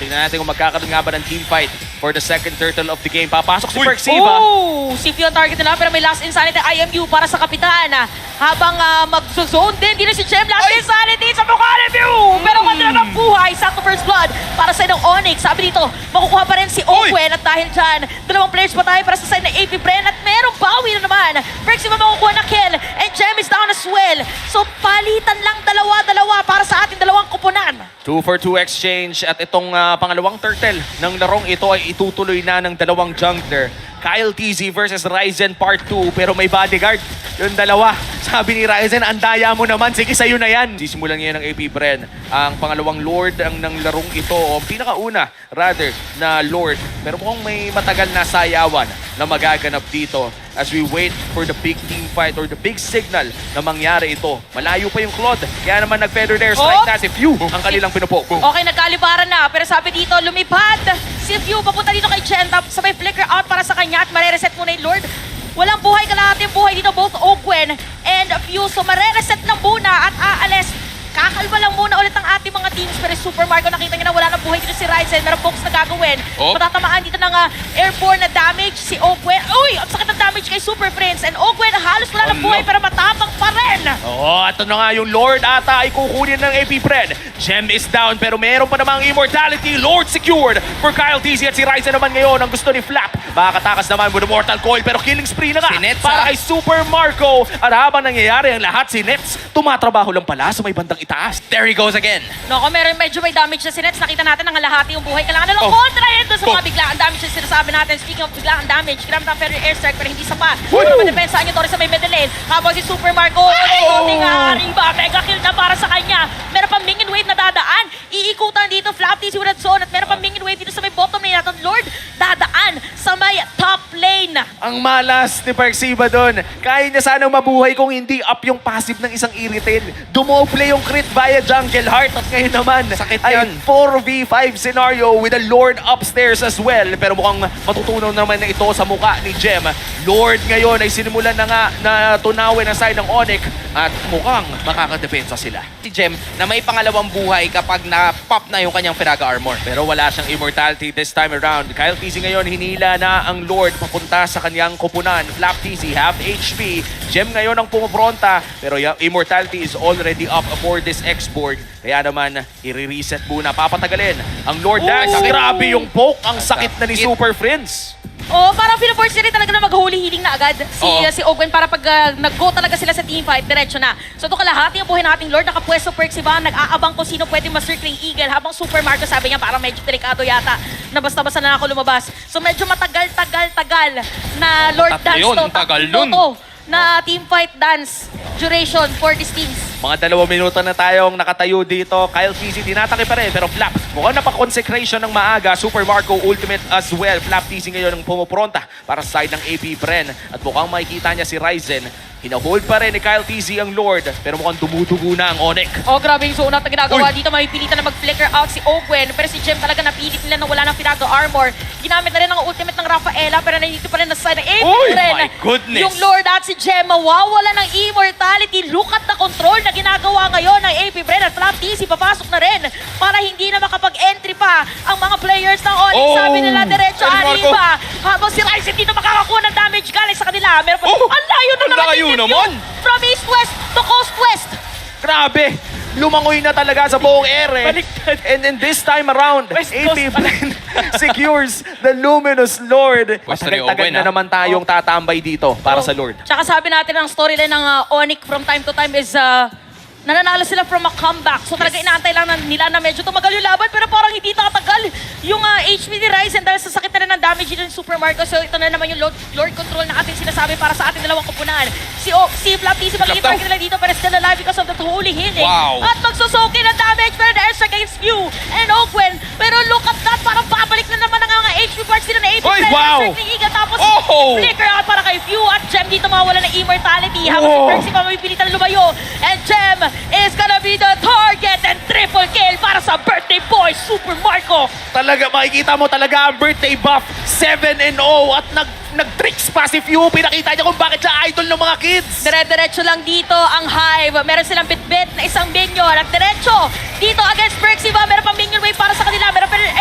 Tingnan natin kung magkakaroon nga ba ng team fight for the second turtle of the game. Papasok si Perxiva. Oh! Si Fio ang target nila pero may last insanity IMU para sa kapitan. Habang mag-zone din, dito si Jem. Last insanity sa mukha ni View! Pero wala na ng buhay. Sakto first blood para sa ng Onyx. Sabi dito, makukuha pa rin si Owen. At dahil dyan, dalawang players pa tayo para sa side ng AP Bren. At merong bawi na naman. Perxiva makukuha na kill. And Jem is down as well. So palitan lang dalawa-dalawa para sa ating dalawang kupunan. 2-for-2 exchange at itong pangalawang turtle ng larong ito ay itutuloy na ng dalawang jungler. Kyle TZ versus Ryzen Part 2 pero may bodyguard. Yung dalawa. Sabi ni Ryzen, andaya mo naman. Sige, sa'yo na yan. Sisimulan ngayon ng AP Bren. Ang pangalawang Lord ng larong ito. O ang pinakauna, rather, na Lord. Pero mukhang may matagal na sayawan na magaganap dito as we wait for the big team fight or the big signal na mangyari ito. Malayo pa yung Claude. Kaya naman nag-feather there. Strike na si Few ang kanilang pinupo. Okay, nagkalibaran na. Pero sabi dito, lumipad si View papunta dito kay Jen. Tapos sabay flicker out para sa kanya at marereset muna yung Lord. Walang buhay, kalahati yung buhay dito, both Ogwen and View. So marereset lang muna at aalis. Kakalma lang muna ulit ang ating mga teams. Pero Super Marco, nakita niya na wala ng buhay dito si Ryzen. Meron focus na gagawin. Matatamaan dito ng airborne na damage si Ogwen. Uy! Ang sakit ng damage kay Super Prince. And Ogwen halos wala ng buhay pero matapang pa rin. Ito na nga yung Lord ata ay kukunin ng AP Bren. Gem is down pero meron pa namang immortality. Lord secured for Kyle TZ at si Ryzen naman ngayon ang gusto ni Flap. Makakatakas naman with the Mortal Coil pero killing spree na nga Si Nets, para kay Super Marco. At habang nangyayari ang lahat, si Nets tumatrabaho lang pala sa may bandang itaas. There he goes again. Nako, medyo may damage na si Nets. Nakita natin ang halahati yung buhay. Kailangan na lang kontra yun doon sa mga biglaan damage na sinasabi natin. Speaking of biglaan damage, ginamit ang Feather Airstrike pero hindi sapat. Pero madepensahan niyo Torres sa may middle lane. Habang si Super Marco, konting arriba. Mega kill na para sa kanya. Meron pang minion wave na dadaan. Iikutan dito, Flap TZ with that zone. At meron pang minion wave dito sa may bottom lane. At ang Lord dadaan sa may top lane. Ang malas ni Perxiva doon. Kaya niya sanang mabuhay kung hindi up yung passive ng isang Iritin. Dumople yung crit via Jungle Heart. At ngayon naman Sakit ay yan. 4v5 scenario with a Lord upstairs as well. Pero mukhang matutunaw naman na ito sa mukha ni Gem. Lord ngayon ay sinimulan na nga na tunawin ang side ng Onyx. At mukhang makakadepensa sila. Si Gem na may pangalawang buhay kapag na-pop na yung kanyang Firaga Armor. Pero wala siyang immortality this time around. Kyle TZ ngayon hinila na ang Lord papunta sa kanyang kupunan. Flap TZ half HP. Gem ngayon ang pumupronta. Pero immortality is already up for this export. Kaya naman, i-reset muna. Papatagalin ang Lord Dash. Grabe yung poke. Ang sakit na ni Super Friends. Parang feel-force rin talaga na mag-holy healing na agad si Ogwen para pag nag-go talaga sila sa teamfight, diretso na. So ito kalahati ang buhay nating Lord, nakapwesto Perxiva, nag-aabang kung sino pwede ma-circling Eagle habang Super Marco sabi niya parang medyo delikado yata na basta-basta na ako lumabas. So medyo matagal-tagal na Lord Tatlo dance yun, to. tagal Tatlo nun. to na teamfight dance duration for these teams. Mga 2 minuto na tayong nakatayo dito. Kyle TZ tinatake pa rin pero Flap mukhang napaka-consecration ng maaga. Super Marco ultimate as well. Flap TZ ngayon ang pumupronta para sa side ng AP Bren. At mukhang makikita niya si Ryzen. Hinahold pa rin ni Kyle TZ ang Lord pero mukhang dumudugo na ang Onyx. Grabe yung zone na ginagawa dito. May pilitan na mag-flicker out si Ogwen. Pero si Gem talaga napilit nila na wala ng Firaga Armor. Ginamit na rin ang ultimate ng Rafaela pero nandito pa rin na side ng AP Bren. My goodness! Yung Lord at si Gem mawawala ng immortality. Look at the control na ginagawa ngayon ng AP Bren at Flap TZ papasok na rin para hindi na makapag-entry pa ang mga players ng Onyx. Sabi nila diretso arriba. Habang si Ryzen dito makakakuha ng damage galing sa kanila. Meron pa, ang layo na naman dito. From east-west to coast-west. Grabe! Lumangoy na talaga sa buong ere. Baliktad. And then this time around, West AP Coast Bren secures the Luminous Lord. Pwesto ni Tagal-tagal Owen, na naman tayong tatambay dito para sa Lord. Tsaka sabi natin ang storyline ng Onyx from time to time is nananalo sila from a comeback. So talaga inaantay lang nila na medyo tumagal yung laban pero parang hindi tatagal yung HP ni Ryzen dahil sa sakit na rin ng damage dito ng Super Marco. So ito na naman yung Lord control na ating sinasabi para sa ating dalawang kupunan. Si Flap TZ makikita nila dito pero still alive because of that holy healing. Wow. At magsusuki ng damage pero the airstrike against View and Ogwen. Pero look at that, parang babalik na naman ang HP parts dito na AP. Eagle tapos flicker out para kay View at Gem dito mawawala ng immortality. Habang si Perxiva mapipilitan na lumayo. And Gem is gonna be the target and triple kill para sa birthday boy, Super Marco. Talaga, makikita mo talaga ang birthday buff. 7-0 at nag-tricks pa si Few. Pinakita niya kung bakit siya idol ng mga kids. Dire-diretso lang dito ang Hive. Meron silang bit-bit na isang minion. At diretso dito against Perxiva. Meron pang minion wave para sa kanila. Meron pa rin